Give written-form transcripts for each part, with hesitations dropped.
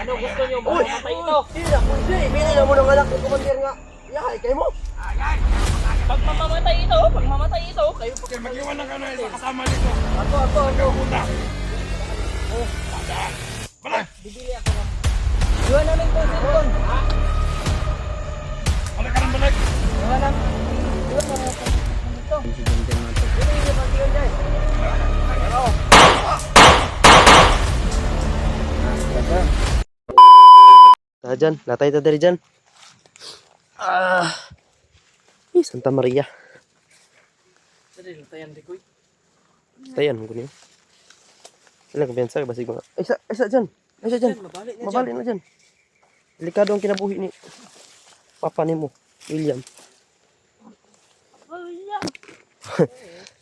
Ano gusto nyo? Mamamatay ito. Hindi na, pwede. Ibili na mo ng anak ng komandir nga. Yahay, kayo mo. Pag mamamatay ito, kayo pa. Okay, mag-iwan na ka na isa kasama nito. Ako. Puta. Balik! Bibili ako ng... Iwan namin ito, cellphone. Balik ka ng balik! Iwan namin ito. Ibili na pag-iwan dyan. Pero. Dyan, latay ta dari dyan. Santa Maria. Dali, lutayan di koy. Tayan ko niyo. Ilang kumpiyansa basig mga. Isa dyan. Isa dyan. Mabalik na dyan. Delikado ang kinabuhi ni Papa ni mo, William.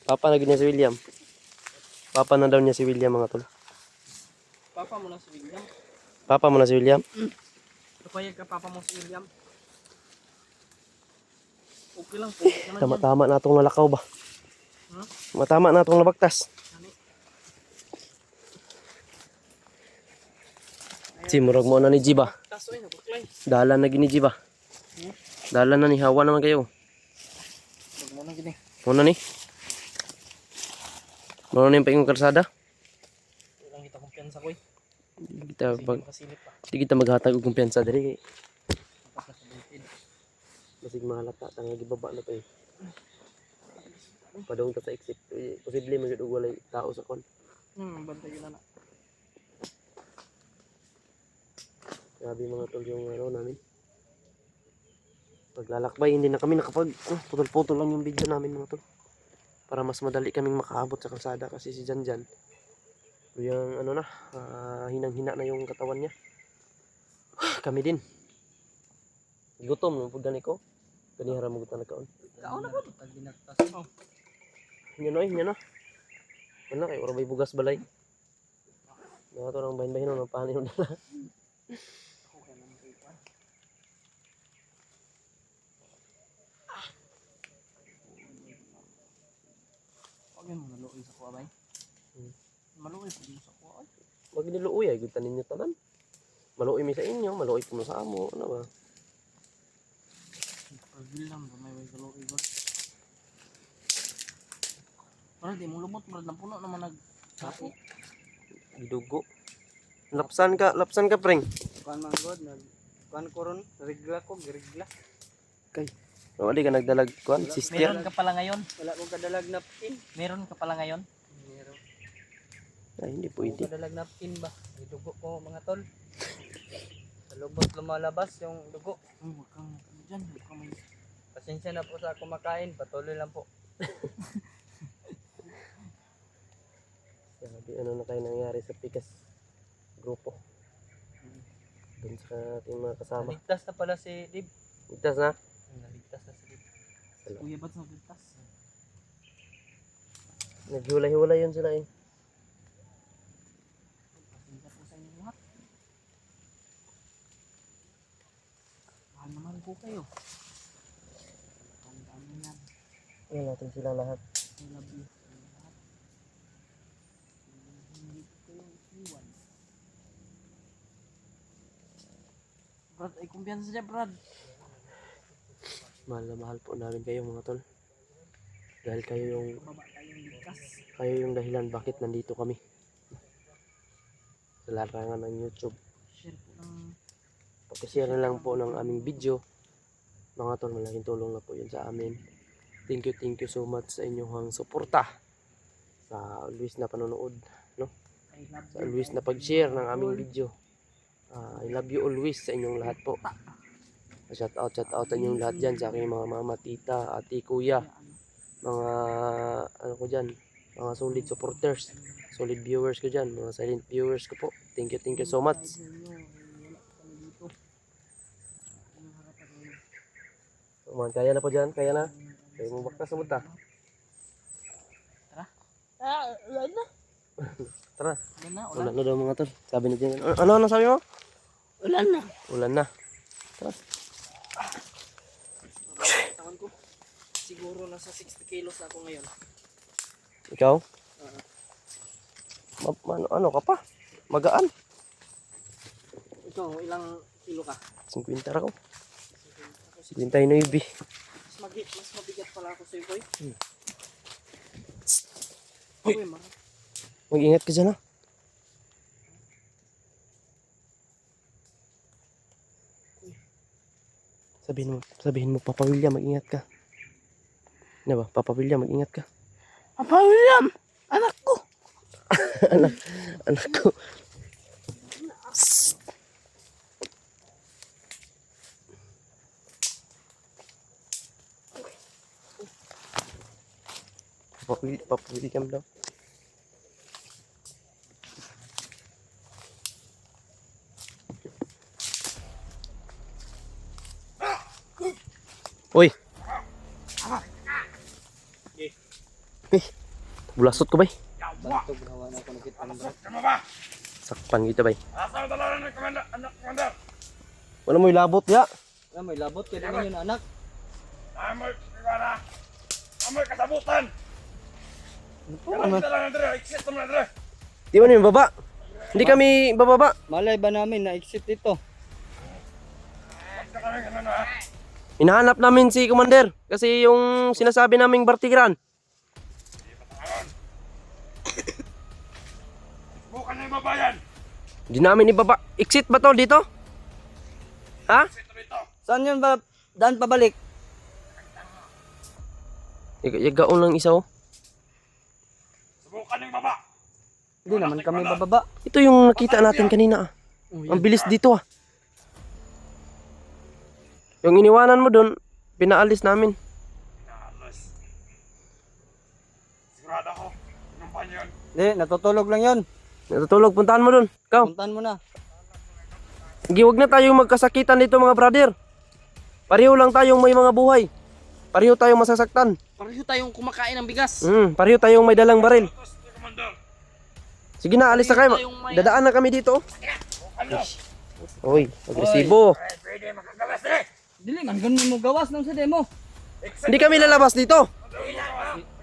Papa na niya si William. Papa na daw niya si William mga tol. Papa mo na si William. Papa mo na si William. Kapayag ka papa mo si William. Okay lang po. Tama-tama na itong nalakaw ba? Tama na itong nabagtas. Si murag mo na ni Jiba. Taso ay nabuklay. Dalan na gini Jiba. Dalan na ni Hawa naman kayo. Huwag mo na gini. Muna ni. Muna ni yung paingong kalsada. Ilang kita kumpiyansa koy. Di kita maghatag og kumpiyansa diri kay Tapos na sa bukid. basig malata tanga gibaba na to eh. Padung ta sa exit. Posible man gid og walay tao sa kon. Bantay yun na. Grabe mga tol yung ano namin. Paglalakbay hindi na kami nakapag putol-putol lang yung video namin mga tol. Para mas madali kaming makaabot sa kalsada kasi si Janjan yung ano na hinang-hina na yung katawan niya. Kami din. Gutom no pud gani ko. Kani hara mo gutan kaon. Kaon na po. Tag dinagtas. Nya na. Wala kay ora bay bugas balay. Mga to nang bahin-bahin no panin na. Huwag yung maluoy sa kuwa bay. Maluoy po din sa kuwa. Wag niluoy ay gutan ninyo tanan. Maluoy mi sa inyo, maluoy ko sa amo, ano ba? Pagbilang ba may way maluoy ba? Para di mo lumot, marad ng puno naman nagkapo. Gidugo. Lapsan ka preng. Kuan man god, kuan koron, regla ko, regla. Kay. Wali ka nagdalag kuan, sister. Meron ka pala ngayon. Wala kong kadalag napkin. Meron ka pala ngayon. Meron. Ay, hindi pwede. Kadalag napkin ba? May dugo ko mga tol. Sa lubot lumalabas yung dugo. Huwag kang dyan. Pasensya na po sa kumakain. Patuloy lang po. Sabi, ano na kayo nangyari sa Pikas grupo? Doon sa ating mga kasama. Naligtas na pala si Dib. Ligtas na? Naligtas na si Dib. Kuya ba't naligtas? Naghiwalay-hiwalay yun sila eh. Pasensya po sa inyo lahat. Mahal naman po kayo. Tandaan mo yan. Ayan natin sila lahat. I love you. Lahat. Hindi ko kayo iwan. Brad, ay kumpiyansa siya, Brad. Mahal na mahal po namin kayo mga tol. Dahil Baba tayong ligtas. kayo yung dahilan bakit nandito kami. Sa larangan ng YouTube. Share po ng... Pakishare na lang po ng aming video. Mga tol, malaking tulong na po yun sa amin. Thank you so much sa inyong suporta. Sa always na panonood. No? I love Sa you. always na pag-share ng aming video. I love you always sa inyong lahat po. Shout out sa inyong lahat dyan. Sa aking mga mama, tita, ati, kuya. Mga ano ko dyan. Mga solid supporters. Solid viewers ko dyan. Mga silent viewers ko po. Thank you so much. Kaya na po dyan. Kaya na. Kaya mo baktas na punta. Ulan na. Tara. Ulan na, Ulan na daw mga tol. Sabi na dyan. Ano sabi mo? Ulan na. Ulan na. Tara. Tawan ko. Siguro nasa 60 kilos na ako ngayon. Ikaw? Ano ka pa? Magaan. Ikaw, ilang kilo ka? 50 ra ko. 59. Mas mabigat pala ako sa'yo, boy. Uy. Uy, mga. Mag-ingat ka dyan, ha? Sabihin mo, Papa William, mag-ingat ka. Ano ba? Papa William, mag-ingat ka. Papa William! Anak ko! Anak ko. Papa William daw. Uy! Eh, bulasot ko bay. Bantog, hawa na ako nakita ng bro. Kamu ba? Sakpan kita bay. Asa ang dalaran ng komanda, anak komanda? Wala mo ilabot ya. Ah, may labot, kaya naman yun anak. Amoy kagana. Amoy kasabutan. Ano Kamu dalaran dire, exit mo na dire. Di man yung baba. Hindi kami bababa. Malay ba namin na exit dito? Basta kami ganun ha. Hinahanap namin si Commander kasi yung sinasabi naming bartiran. Bukan na yung babayan. Di namin ibaba. Exit ba to dito? Ha? Exit dito. Saan yun ba? Daan pabalik? Yagaon lang isa oh. Subukan yung baba. Hindi naman kami bababa. Ito yung nakita natin kanina ah. Ang bilis dito ah. Yung iniwanan mo doon, pinaalis namin. Alas. Sigurado ako. Inumpahan yun. Hindi, natutulog lang yun. Natutulog, puntahan mo doon. Ikaw, Puntahan mo na. giwag na tayong magkasakitan dito mga brother. Pareho lang tayong may mga buhay. Pareho tayong masasaktan. Pareho tayong kumakain ng bigas. Pareho tayong may dalang baril. Tapos ni Commander. Sige na, alis na kayo. Dadaan na kami dito. Bukan nyo. Oy, agresibo. Ay, pwede makagawas eh. Dili man, ganun mo gawas ng sa demo. Exit. Hindi kami lalabas dito.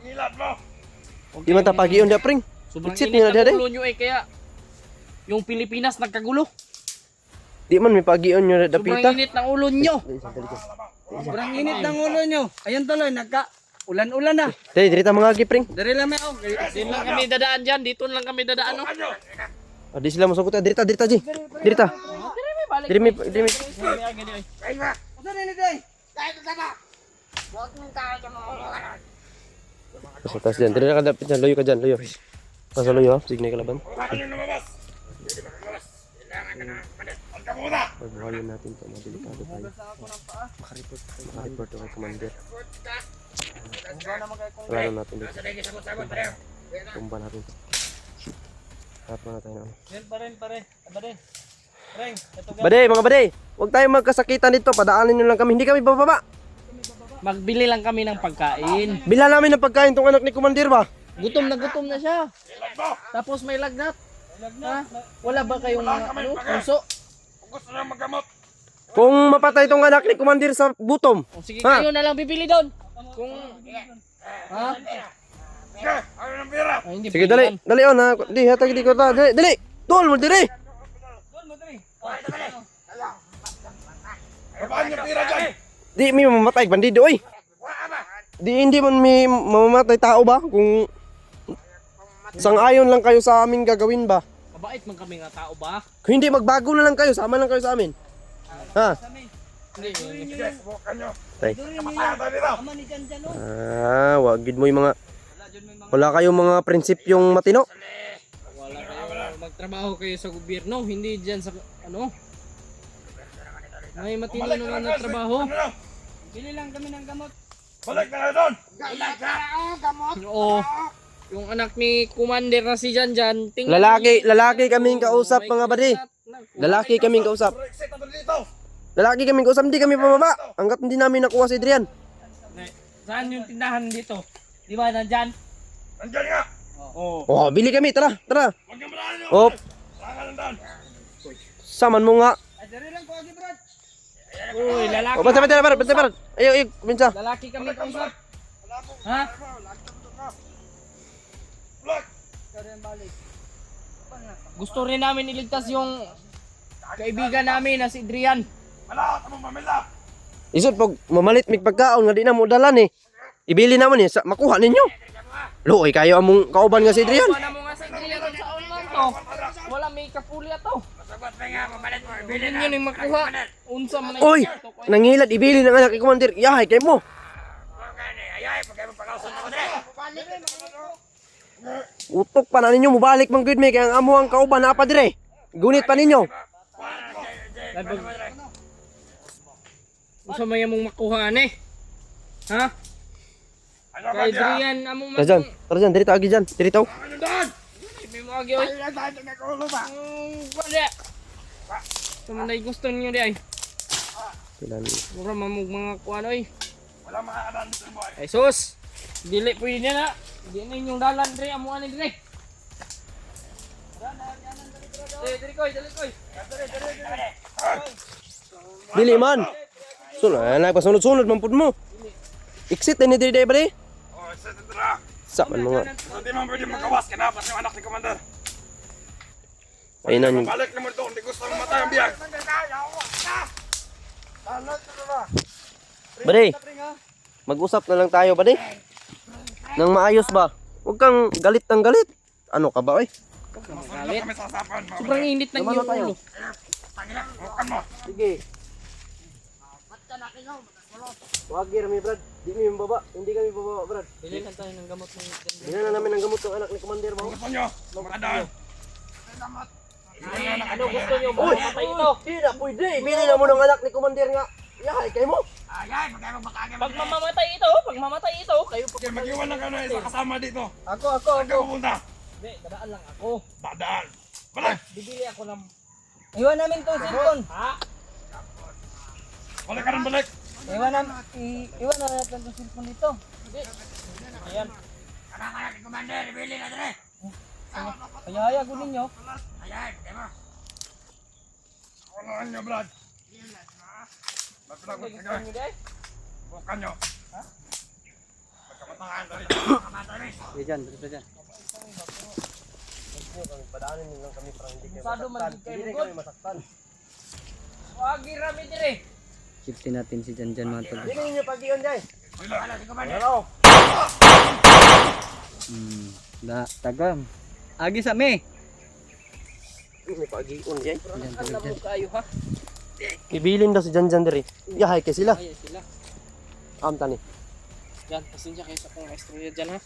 Ilat mo. Di man tapagiyon da pring. Sobrang Exit init nila dede. ang ulo nyo eh, kaya yung Pilipinas nagkagulo. Di man may pagiyon nyo na Sobrang dapita. init ng ulo nyo. Sobrang init ng ulo nyo. Ayun tuloy, ulan-ulan na. Dali, dirita mga agi pring. Dari lang may Din lang kami dadaan dyan. Dito lang kami dadaan. No? Ah, di sila masukot. Dirita, dirita ji. Dirita. Diri mi. Asa na ni day? Sa taas dyan. Diri na ka dapit dyan. Loyo ka dyan. Loyo. Nasa loyo ha. Signal ka laban. Bukan nyo lumabas. Pwede makagawas. Kailangan ka na. Huwag ka muna. Pagbuhayin natin ito. Madelikado tayo. Makareport to kay Commander. Plano natin dito. Tumba natin ito. Harap na tayo na. Yan pa rin, pare. Abade. Reng, ito ga. Bade, mga bade. Huwag tayong magkasakitan dito. Padaanin nyo lang kami. Hindi kami bababa. Magbili lang kami ng pagkain. Bila namin ng pagkain tong anak ni Commander ba? Gutom na siya. Tapos may lagnat. Ha? Wala ba kayong puso? Kung gusto nyo maggamot. Kung mapatay tong anak ni Commander sa gutom. O, sige Ha? kayo na lang bibili doon. Kung ha? Sige, ayaw ng pera. Ay, hindi Sige, pwede dali. yan. Dali on ha. Di, hatag di ko ta. Dali, dali. Tol mo diri. Babaan yung pera dyan. Di mi mamamatay bandido oy. Di hindi man mi mamamatay tao ba kung sang-ayon lang kayo sa aming gagawin ba? Mabait man kami nga tao ba? Kung hindi magbago na lang kayo, sama lang kayo sa amin. Ha? Sige, subukan nyo. Tay. Kamatayan tayo dito. Ama ni Janjan no. Ah, wag gid mo yung mga wala kayong mga prinsipyong matino. Wala kayo magtrabaho kayo sa gobyerno, hindi diyan sa ano. May matino naman na trabaho. Ano? Bili lang kami ng gamot. Balik na kayo doon. Oo. Yung anak ni Commander na si Janjan, tingnan Lalaki kaming kausap mga badi. Lalaki kaming kausap. Pero exit na dito. Lalaki kaming kausap, hindi kami pababa. Hanggat hindi namin nakuha si Adrian. Saan yung tindahan dito? Di ba nandyan? Nandiyan nga. Oo. Oh, bili kami, tara, tara. Huwag nyo manahan nyo. Oh, Saan ka nandaan? saman mo nga. Ay, dari lang ko agi brad. Uy, lalaki. Oh, basta. Ayo, minsa. Lalaki kami kausap. Ha? Vlog. Dari ang balik. Gusto rin namin iligtas yung kaibigan namin na si Adrian. Wala, tamang mamila. Isod pag mamalit mig pagkaon nga di na mo dalan eh. Ibili naman eh, makuha ninyo. Luoy kayo among kauban nga si Adrian. Wala mo nga si Adrian sa online to. Wala may kapulya to. Sagot pa nga, pamalit mo. Ibili Bilin yun yung makuha. Unsa man Oy, nangilad ibili ng anak ni Commander. Yahay kay mo. Ayay, pag kayo magpakausan ako din. Utok pa na ninyo mubalik man gud may kay ang amo ang kauban na pa dire. Gunit pa ninyo. Unsa man yung makuha ani? Ha? Ano Kay Adrian among Tara dyan, diri agi dyan. Diri taw. Ano doon? May mga gyoy. Ay, dahil nagkulo ba? Wala. Sumanday gusto niyo di ay. Kilan. Mura mamug mga kuan oy. Wala makakanan dito mo. Ay sus. Dili pwede na. Di na inyong dalan dre amo ani dire. Dili koy, dili koy. Dili man. Sunod, nagpasunod-sunod man pud mo. Exit ni diri day ba di? Oh, sa tindra. Sa man mga. Hindi man pwede magawas. Kinapas yung anak ni Commander. Ay na yung Balik naman doon. Hindi gusto mong matay ang biyag. Bade. Mag-usap na lang tayo ba di? Nang maayos ba? Huwag kang galit ng galit. Ano ka ba oy? Galit kami sa sapan. Sobrang init ng iyong ulo. Tangina, hukan mo. Sige. Wag mi brad. Di mi baba. Hindi kami baba brad. Bili lang tayo ng gamot ng Bina na namin ang gamot ng anak ni Commander ba? Gusto nyo? Makadaan. Ano gusto niyo? Mamatay ito. Di na pwede. Bili na mo ng anak ni Commander nga. Yahay kay mo. Ayay, pag kayo magpakagay. Pag mamamatay ito, kayo Okay, mag-iwan lang kayo na isa kasama dito. Ako. Saan ka pupunta? Hindi, dadaan lang ako. Dadaan. Balik. Bibili ako ng... Iwan namin to, cellphone. Ha? Balik ka rin balik. Iwan na natin to cellphone dito. Ayan. Anak-anak ni Commander, ibili na dire. Kaya ko ninyo. Ayay, kaya mo. Ako na nyo, Brad. Magpilagod ka Gusto niyo di ay? Bukan nyo. Magkamatangan ka rin. Diyan, dito dyan. Padaanin niyo lang kami para hindi kayo Masyado man kayo Hindi bugod. kami masaktan. Wag irami dire. Safety natin si Janjan mga tol. Hindi ninyo pag-iyon dyan. Wala, si Commander. Hello. Tagam. Agi sa me. May pag-iyon dyan. Alam mo kayo ha? Ibilin daw si Janjan diri. Yahay kay sila. Ay sila. Amta ni. Yan, pasensya kayo sa kong istorya dyan ha.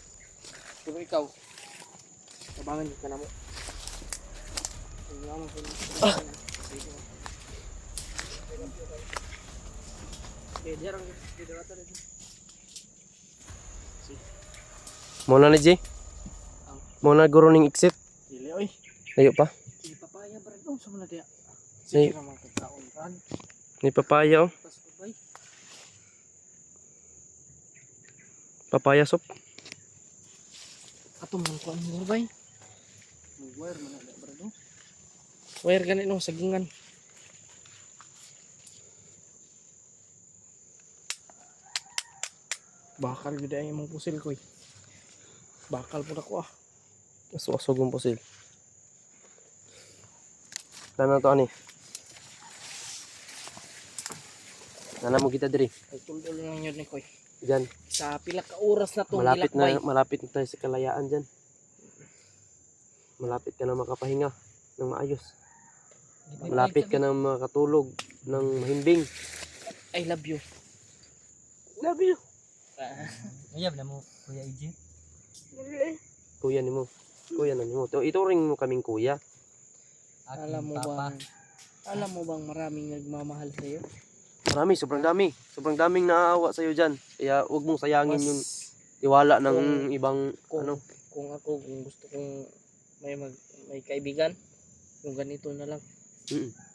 Pero ikaw, tabangan ka na mo. Muna ni Jay. Muna guro ning exit. Dili oy. Layo pa. Di papaya ba rin sa mga diya? Ay. Sige naman kagkaon kan. Ni papaya oh. Tapos babay. Papaya sop. Ato man ko ang babay. Wire man na bro. Wire ganit no sagingan. Bakal gud ay imong pusil ko. Bakal pud ako ah. Asog ang pusil. Tama to ani. Nana mo kita diri. Ay tuldol lang yun ni Koy. Diyan. Sa pila ka oras na to Malapit na tayo sa kalayaan diyan. Malapit ka na makapahinga ng maayos. Malapit ka na makatulog ng mahimbing. I love you. Love you. Ayab na mo, Kuya EJ. Kuya ni mo. Kuya na ni mo. Ito ring mo kaming kuya. Alam mo bang maraming nagmamahal sa iyo? Marami, sobrang dami. Sobrang daming naaawa sa iyo diyan. Kaya huwag mong sayangin yung tiwala ng ibang ano. Kung gusto kong may kaibigan, yung ganito na lang. Mm.